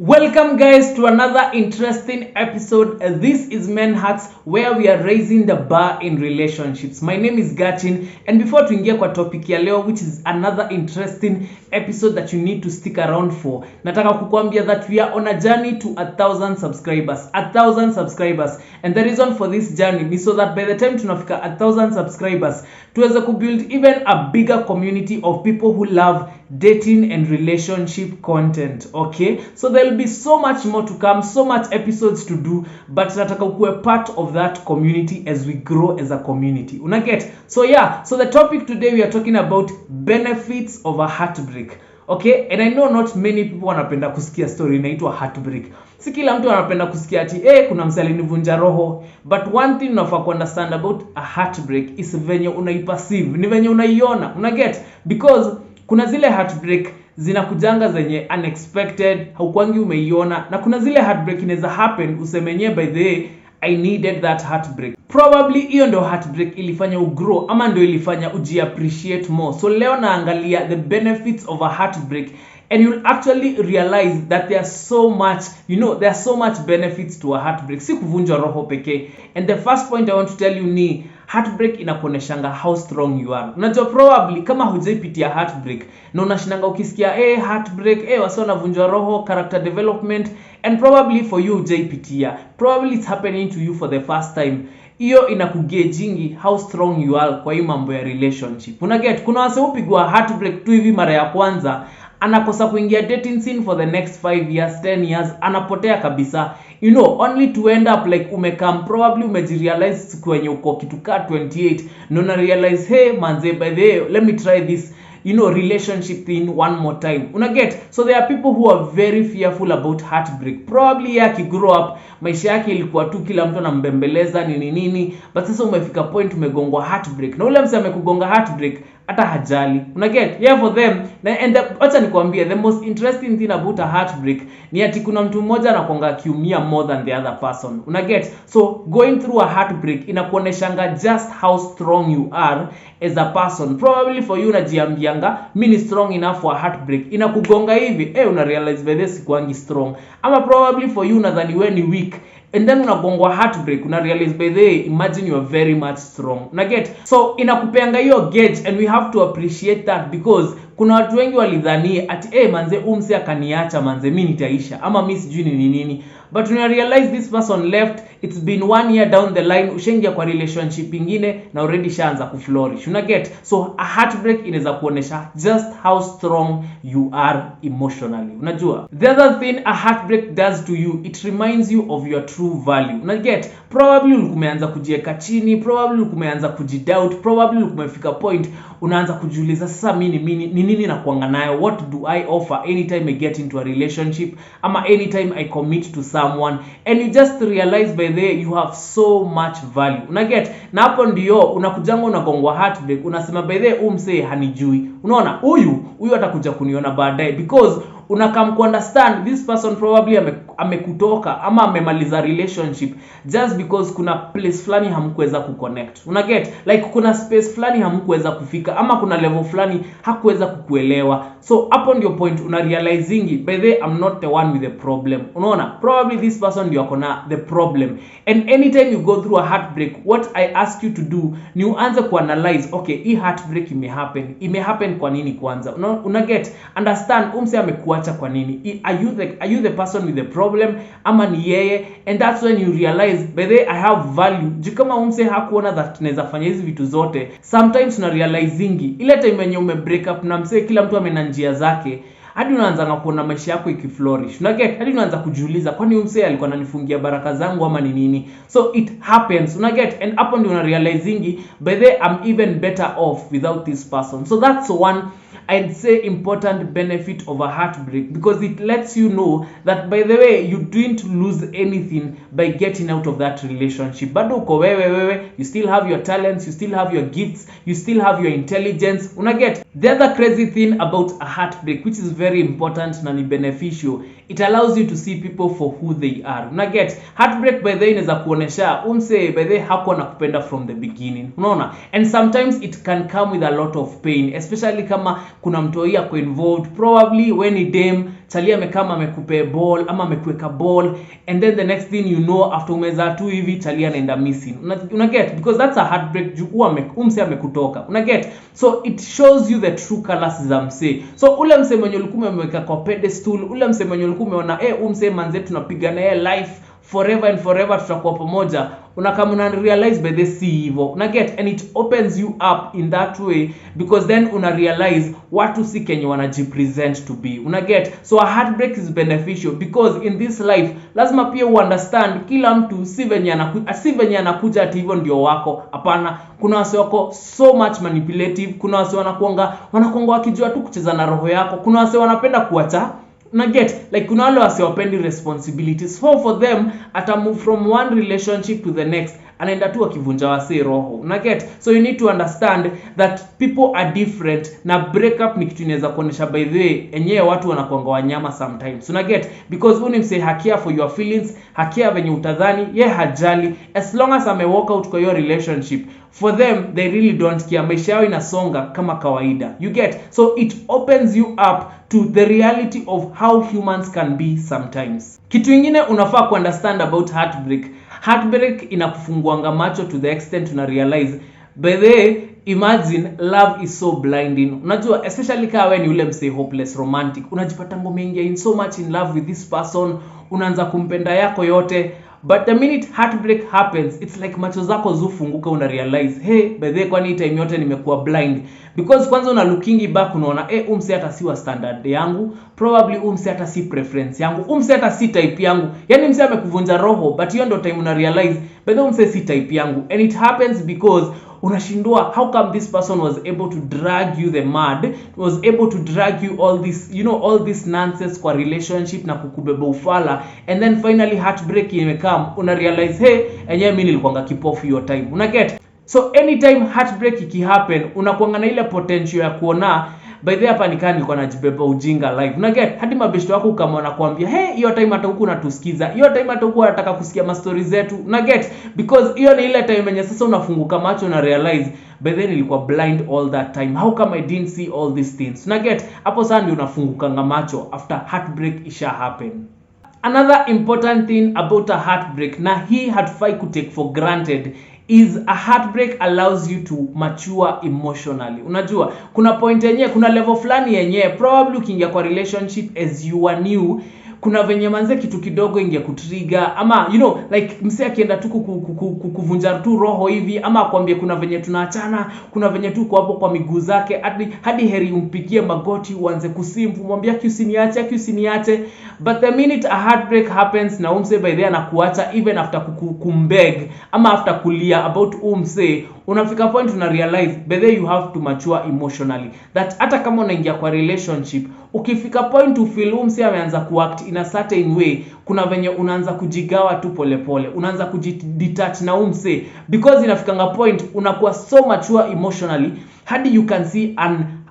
Welcome guys to another interesting episode. This is MenHacks, where we are raising the bar in relationships. My name is Gachin, and before tuingie kwa topic ya leo, which is another interesting episode that you need to stick around for, nataka kukuambia that we are on a journey to 1,000 subscribers. 1,000 subscribers, and the reason for this journey is so that by the time tunafika 1,000 subscribers, tuweze kubuild even a bigger community of people who love dating and relationship content. Okay, so there will be so much more to come, so much episodes to do, but nataka ukue part of that community as we grow as a community. Unaget? So yeah, so the topic today we are talking about benefits of a heartbreak. Okay, and I know not many people wanapenda kusikia story inaitwa heartbreak. Si kila mtu anapenda kusikia ati kuna msali alinivunja roho, but one thing unafaa ku understand about a heartbreak is venye unaiperceive, ni venye unaiona. Unaget? Because kuna zile heartbreak zinakujanga zenye unexpected, haukwangi umeiona, na kuna zile heartbreak inaweza happen usemenye by the way I needed that heartbreak. Probably hiyo ndio heartbreak ilifanya ugrow ama ndio ilifanya appreciate more. So leo naangalia the benefits of a heartbreak, and you'll actually realize that there's so much benefits to a heartbreak. Si kuvunja roho pekee. And the first point I want to tell you ni heartbreak inakuoneshanga how strong you are. Unajua probably kama hujaipitia heartbreak na unashinanga ukisikia heartbreak, wasa wanavunja roho, character development, and probably for you hujaipitia, probably it's happening to you for the first time. Hiyo inakugejingi how strong you are kwa hii mambo ya relationship. Unaget? Kuna wase upigwa heartbreak tu hivi mara ya kwanza, anakosa kuingia dating scene for the next 5 years, 10 years, anapotea kabisa. Only to end up like umekam, probably umejirealize siku wenye uko kitu ka 28, no na realize manze, by the way, let me try this relationship thing one more time. Unaget? So there are people who are very fearful about heartbreak. Probably yaki grow up, maisha yake ilikuwa tu kila mtu anambembeleza nini, but sasa umefika point umegongwa heartbreak, na ule mse amekugonga heartbreak hata hajali. Unaget? Yeah, for them, and acha nikwambie, the most interesting thing about a heartbreak ni ati kuna mtu mmoja anakuanga akiumia more than the other person. Unaget? So going through a heartbreak inakuoneshanga just how strong you are as a person. Probably for you unajiambianga mimi ni strong enough for a heartbreak, inakugonga hivi una realize by this kwangi strong. Ama probably for you unadhani wewe ni weak, and then unagongwa heartbreak, una realize by the way, imagine you are very much strong. Unaget? So inakupeanga hiyo gauge, and we have to appreciate that, because kuna watu wengi walidhani ati manze umse akaniacha manze mimi nitaisha, ama mimi sijui ni nini, but when you realize this person left, it's been 1 year down the line, ushaingia kwa relationship ingine na already shaanza kuflourish. Unaget? So a heartbreak inaweza kuonesha just how strong you are emotionally. Unajua? The other thing a heartbreak does to you, it reminds you of your true value. Unaget? Probably ulikumeanza kujieka chini, probably ulikumeanza kujidoubt, probably ulikumefika point unaanza kujiuliza sasa mimi ni nini na kuanga nayo, what do I offer anytime I get into a relationship, ama anytime I commit to someone, and you just realize by the way you have so much value. Unaget? Na hapo ndio unakujanga unagongwa heartbreak, unasema by the way umse hanijui. Unaona? Huyu atakuja kuniona baadaye, because unakam ku understand this person probably amekutoka ama amemaliza relationship just because kuna place flani hamkuweza kuconnect. Unaget? Like kuna space flani hamkuweza kufika, ama kuna level flani hakuweza kukuelewa. So hapo ndio point una realizing by the way I'm not the one with the problem. Unaona? Probably this person ndio akona the problem. And anytime you go through a heartbreak, what I ask you to do ni uanze kuanalyze, okay, hii heartbreak imehappen kwa nini kwanza? Unaget? Understand umse amekuacha kwa nini? Are you the person with the problem, ama ni yeye? And that's when you realize by the way I have value. Kama umse hakuona that tunaweza fanya hizi vitu zote, sometimes una realizing ile time yenye ume break up na mse kila mtu amena njia zake, hadi unaanza kuona maisha yako ikiflourish. Unaget? Hadi unaanza kujiuliza kwani umse alikuwa ananifungia baraka zangu ama ni nini? So it happens. Unaget? And hapo ndio una realizing by the way I'm even better off without this person. So that's one I'd say important benefit of a heartbreak, because it lets you know that by the way you didn't lose anything by getting out of that relationship. Bado uko wewe, you still have your talents, you still have your gifts, you still have your intelligence. Unaget? The other crazy thing about a heartbreak, which is very important na ni beneficial, it allows you to see people for who they are. Unaget? Heartbreak by the way inaweza kuonesha umse by the way hakuwa nakupenda from the beginning. Unaona? And sometimes it can come with a lot of pain, especially kama kuna mtu yako involved, probably when he dem chalia amekama amekupe ball ama amekuweka ball, and then the next thing you know after umeza tu hivi chalia anaenda missing. Una get, because that's a heartbreak umse amekutoka. Una get, so it shows you the true colors za mse. So ule mse mwenye ulikuwa umeweka kwa pedestal, ule mse mwenye ulikuwa umeona umse manze tunapiga naye life forever and forever, tutakuwa pamoja, unakama una realize by the see hivyo. Una get, and it opens you up in that way, because then una realize watu si kenye wanajipresent to be. Una get, so a heartbreak is beneficial, because in this life lazima pia understand kila mtu si venye anakuja ati hivyo ndio wako. Hapana, kuna wase wako so much manipulative, kuna wase wanakuanga wakijua tu kucheza na roho yako, kuna wase wanapenda kuacha. Una get, like kuna wale wasiopendi responsibilities, so for them ata move from one relationship to the next, anaenda tu akivunja wase roho. Una get, so you need to understand that people are different, na breakup ni kitu inaweza kuonesha by the way enyewe watu wanakuanga wanyama sometimes. Una get, because unimse hakia for your feelings, hakia venye utadhani hajali, as long as ame walk out kwa your relationship, for them they really don't care, maisha yao inasonga kama kawaida. You get, so it opens you up to the reality of how humans can be sometimes. Kitu ingine unafaa ku understand about heartbreak inakufunguanga macho to the extent una realize by the way, imagine love is so blinding. Unajua, especially kama wewe ni ule mse hopeless romantic, unajipata ngomeingia in so much in love with this person, unaanza kumpenda yako yote, but the minute heartbreak happens, it's like macho zako zufunguka, una realize by the way, kwani time yote nimekuwa blind. Because kwanza una looking back unaona umse hata si wa standard yangu, probably umse hata si preference yangu, umse hata si type yangu, yani mse amekuvunja roho, but hiyo ndo time una realize by the way umse si type yangu. And it happens because unashindwa how come this person was able to drag you the mud, was able to drag you all this, all this nonsense kwa relationship na kukubeba ufala, and then finally heartbreak imekam, una realize enyewe mimi nilikuanga kipofu your time. Una get, so anytime heartbreak ikihappen unakuanga na ile potential ya kuona by the hapa nikani nilikuwa najibeba ujinga live. Una get, hadi mabeshto wako kama wanakuambia hiyo time hata huku unatusikiza, hiyo time hata huku unataka kusikia ma stories zetu. Una get, because hiyo ni ile time yenye sasa unafunguka macho na realize by then nilikuwa blind all that time, how come I didn't see all these things. Una get, hapo sasa ndio unafunguka macho after heartbreak isha happen. Another important thing about a heartbreak, na hii hatufai ku take for granted, is a heartbreak allows you to mature emotionally. Unajua, kuna point yenyewe, kuna level fulani yenyewe probably ukiingia kwa relationship as you are new, kuna venye manze kitu kidogo ingia kutrigger, ama like mse akienda tu kuvunja tu roho hivi, ama akwambie kuna venye tunaachana, kuna venye tu kwa hapo kwa miguu zake, hadi heri umpigie magoti uanze kusimfu, mwambie usiniache. But the minute a heartbreak happens na umse by there anakuacha, even after kumbeg ama after kulia about umse, unafika point una realize by there you have to mature emotionally, that hata kama unaingia kwa relationship, ukifika point to feel umse ameanza kuact in a certain way, kuna venye unaanza kujigawa tu polepole, unaanza kujidetach na umse, because inafikanga point unakuwa so mature emotionally hadi you can see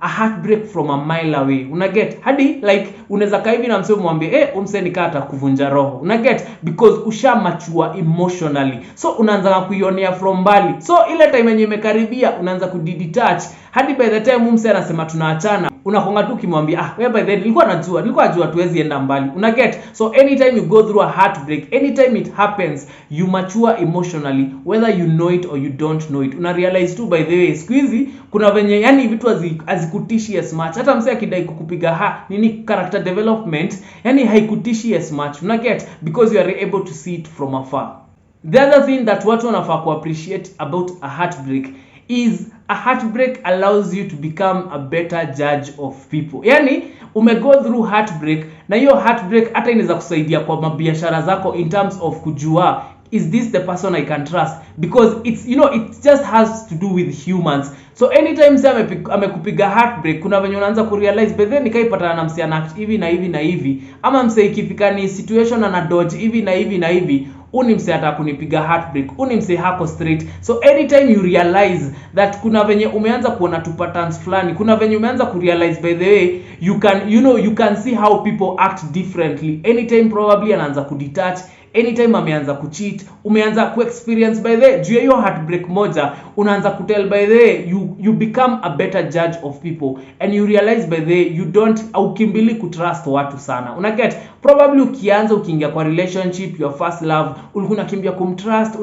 a heartbreak from a mile away. Una get, hadi like unaweza kaa hivi na mse umwambie umse nikaa atakuvunja roho. Una get, because usha mature emotionally, so unaanza kuionea from mbali, so ile time yenye imekaribia unaanza kudetach, hadi by the time umse anasema tunaachana, unakonga tu kimwambia wewe by then nilikuwa najua tuwezi enda mbali. Una get, so anytime you go through a heartbreak, anytime it happens, you mature emotionally, whether you know it or you don't know it. Una realize tu by the way squeezy kuna venye yani vitu azikutishi as much, hata mse akidai kukupiga character development, yani haikutishi as much. Una get, because you are able to see it from afar. The other thing that watu wanafaa ku appreciate about a heartbreak is a heartbreak allows you to become a better judge of people. Yani umego through heartbreak, na hiyo heartbreak hata inaweza kusaidia kwa mabiashara zako in terms of kujua, is this the person I can trust? Because it's it just has to do with humans. So anytime amekupiga heartbreak, kuna venye unaanza kurealize but then nikaipata na mse ana hivi na hivi na hivi, ama mse ikifika ni situation ana dodge hivi na hivi na hivi, uni mse hata kunipiga heartbreak, uni mse hako straight. So anytime you realize that kuna venye umeanza kuona tu patterns fulani, kuna venye umeanza kurealize by the way you can see how people act differently, anytime probably anaanza kudetach, anytime ameanza kucheat, umeanza ku-experience by the juu ya hiyo heartbreak moja, unaanza kutell by the you become a better judge of people and you realize by the you don't aukimbili kutrust watu sana. Unaget probably ukianza ukiingia kwa relationship, your first love, ulikuwa unakimbia kumtrust,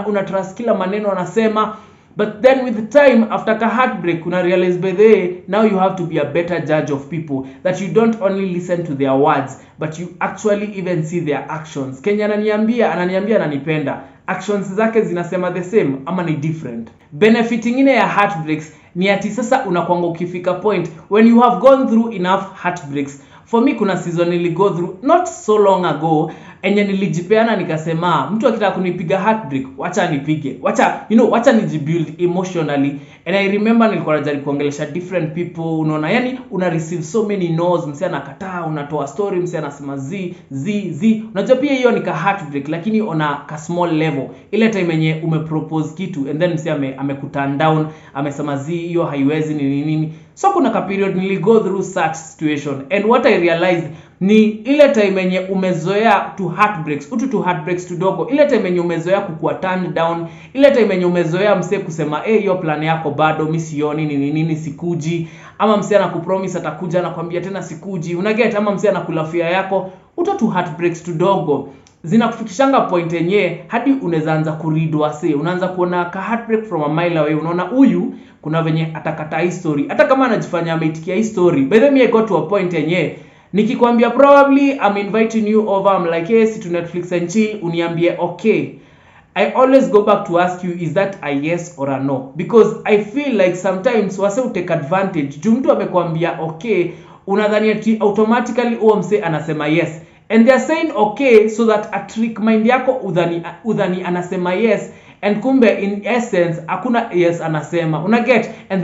una trust kila maneno anasema. But then with the time, after a heartbreak, una realize by the way, now you have to be a better judge of people. That you don't only listen to their words, but you actually even see their actions. Kenya ananiambia ananipenda. Actions zake zinasema the same ama ni different. Benefit ingine ya heartbreaks ni ati sasa unakuanga ukifika point when you have gone through enough heartbreaks. For me kuna season niligo through not so long ago enye nilijipeana nikasema mtu akitaka kunipiga heartbreak wacha nipige, wacha nijibuild emotionally. And I remember nilikuwa najaribu kuongelesha different people, unaona yani una receive so many no's, msee anakataa, unatoa story msee anasema z unajua pia hiyo ni ka heartbreak lakini ona ka small level. Ile time yenye umepropose kitu and then msee amekuturn down, amesema hiyo haiwezi nini. So kuna ka period niligo through such situation and what I realized ni ile time yenye umezoea to heartbreaks tudogo, ile time yenye umezoea kukua turned down, ile time yenye umezoea msee kusema hiyo plan yako bado mimi sioni nini sikuji, ama msee anakupromise atakuja anakuambia tena sikuji, unaget, ama msee anakulafia yako, to heartbreaks tudogo zinakufikishanga point yenye hadi unaweza anza kuread wase, unaanza kuona ka heartbreak from a mile away. Unaona huyu kuna venye atakata history hata kama anajifanya ameitikia history. By the way, I got to a point yenye nikikwambia probably I'm inviting you over, I'm like hey, sit to Netflix and chill, uniambie okay, I always go back to ask you is that a yes or a no, because I feel like sometimes wase take advantage. Juu mtu amekwambia okay, unadhani ati automatically huo mse anasema yes, and they are saying okay so that a trick mind yako udhani anasema yes, and kumbe in essence hakuna yes anasema, unaget, and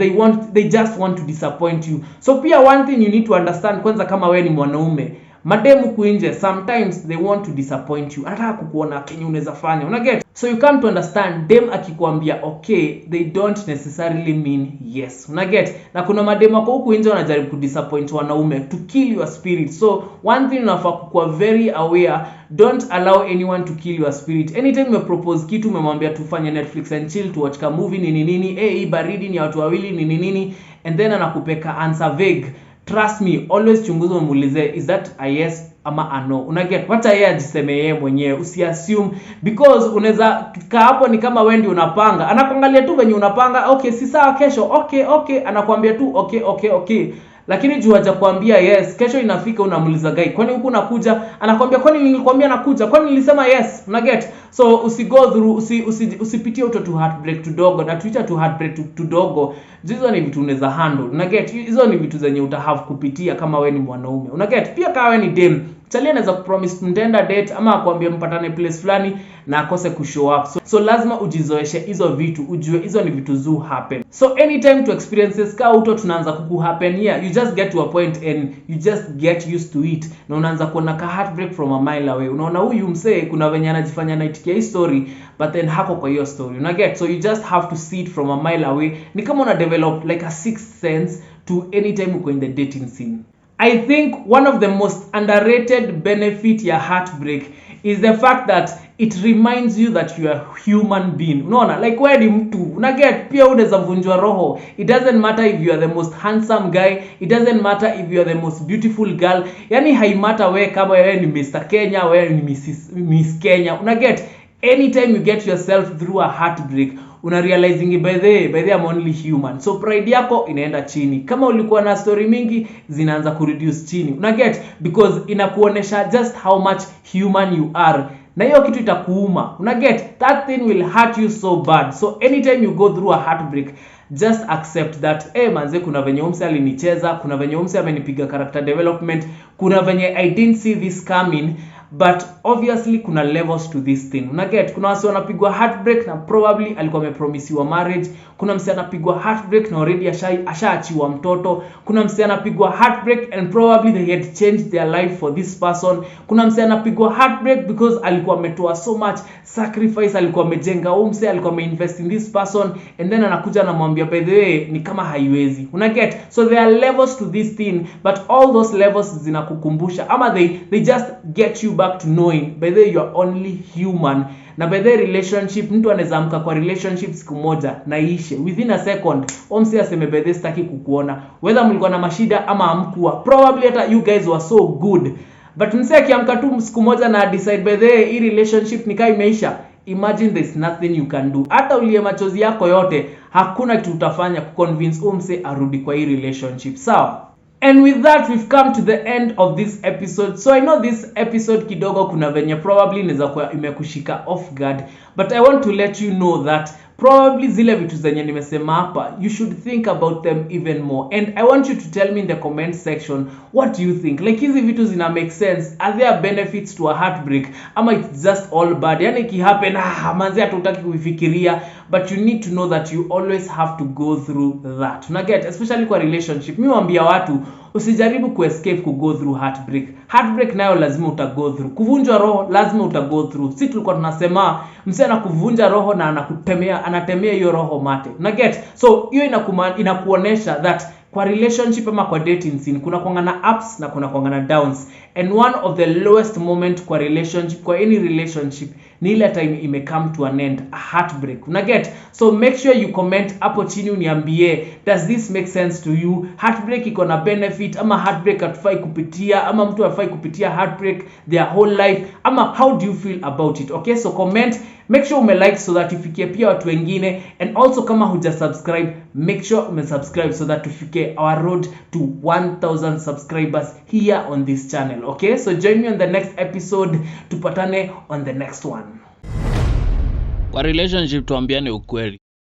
they just want to disappoint you. So pia one thing you need to understand kwanza kama wewe ni mwanaume, mademu kuinje sometimes they want to disappoint you, anataka kukuona kenye unaweza fanya, unaget. So you come to understand dem akikwambia okay, they don't necessarily mean yes, unaget. Na kuna mademu wako huku nje wanajaribu kudisappoint wanaume to kill your spirit. So one thing unafaa kuwa very aware, don't allow anyone to kill your spirit. Anytime you propose kitu, umemwambia tufanye Netflix and chill, to watch a movie nini hii baridi ni watu wawili nini, and then anakupeka answer vague, trust me, always chunguza umuulize is that a yes ama a no, unaget. Wacha yeye ajiseme yeye mwenyewe, usiassume, because unaweza kaa hapo ni kama wewe ndio unapanga, anakuangalia tu venye unapanga, okay si sawa kesho, okay anakuambia tu okay, lakini juu haja kuambia yes, kesho inafika unamuuliza guy kwani huku unakuja, anakuambia kwani nilikwambia nakuja, kwani nilisema yes, unaget. So usigo through usipitie to heartbreak tudogo, na tuita to heartbreak tudogo. Hizo ni vitu unaweza handle, unaget. Hizo ni vitu zenye utahave kupitia kama wewe ni mwanaume, unaget. Pia kama wewe ni dem, Charlie anaweza kupromise mtenda date ama akwambie mpatane place fulani na akose kushow up. So lazima ujizoeshe hizo vitu, ujue hizo ni vitu zu happen. So anytime to experiences ka uto tunaanza happen here, you just get to a point and you just get used to it. Na unaanza kuona ka heartbreak from a mile away. Unaona huyu msee kuna venye anajifanya anaitikia hii story but then hako kwa hiyo story, una get. So you just have to see it from a mile away. Ni kama una develop like a sixth sense to anytime uko in the dating scene. I think one of the most underrated benefit ya heartbreak is the fact that it reminds you that you are a human being. Unaona, like wewe ni mtu, unaget. Pia unaweza vunjwa roho. It doesn't matter if you are the most handsome guy, it doesn't matter if you are the most beautiful girl. Yani haimata wewe kama wewe ni Mr. Kenya, wewe ni Miss Kenya, unaget. Anytime you get yourself through a heartbreak, una realizing by the way I'm only human. So pride yako inaenda chini. Kama ulikuwa na story mingi zinaanza kureduce chini, una get, because inakuonesha just how much human you are. Na hiyo kitu itakuuma, una get. That thing will hurt you so bad. So anytime you go through a heartbreak, just accept that manze, kuna venye umse alinicheza, kuna venye umse amenipiga character development, kuna venye I didn't see this coming. But obviously kuna levels to this thing, una get. Kuna wase wanapigwa heartbreak na probably alikuwa amepromisiwa marriage. Kuna mse anapigwa heartbreak na already ashaachiwa mtoto. Kuna mse anapigwa heartbreak and probably they had changed their life for this person. Kuna mse anapigwa heartbreak because alikuwa ametoa so much sacrifice, alikuwa amejenga umse, alikuwa ameinvest in this person, and then anakuja na mwambia by the way ni kama haiwezi, una get. So there are levels to this thing, but all those levels zinakukumbusha ama they just get you back to knowing by the way you are only human, na by the relationship mtu anaweza amka kwa relationship siku moja na ishe within a second. Omsi aseme by the sitaki kukuona, whether mlikuwa na mashida ama amkuwa, probably hata you guys were so good, but mse akiamka tu siku moja na decide by the hii relationship nikaa imeisha, imagine there's nothing you can do. Hata ulie machozi yako yote hakuna kitu utafanya kuconvince umse arudi kwa hii relationship, sawa? And with that, we've come to the end of this episode. So I know this episode kidogo kuna venye probably inaweza kuwa imekushika off guard, but I want to let you know that probably zile vitu zenye nimesema hapa, you should think about them even more. And I want you to tell me in the comment section, what do you think? Like hizi vitu zina make sense? Are there benefits to a heartbreak? Ama it's just all bad? Yani iki happen, manzi hatutaki kuifikiria, but you need to know that you always have to go through that. Una get, especially kwa relationship. Mimi waambia watu, usijaribu kuescape go through heartbreak. Heartbreak nayo lazima go through. Kuvunjwa roho lazima go through. Sisi tulikuwa tunasema msee anakuvunja roho na anatemea hiyo roho mate. Una get? So hiyo inakuonesha that kwa relationship ama kwa dating scene kuna kuangana ups na kuna kuangana downs, and one of the lowest moment kwa relationship, kwa any relationship, ni ile time ime come to an end, a heartbreak. Una get? So make sure you comment hapo chini uniambie, does this make sense to you? Heartbreak iko na benefit ama heartbreak hatufai kupitia, ama mtu hafai kupitia heartbreak their whole life, ama how do you feel about it? Okay, so comment, make sure ume-like so that ifikie pia watu wengine, and also kama huja subscribe, make sure ume-subscribe so that tufike our road to 1000 subscribers here on this channel. Okay, so join me on the next episode, tupatane on the next one. Kwa relationship tuambiane ukweli.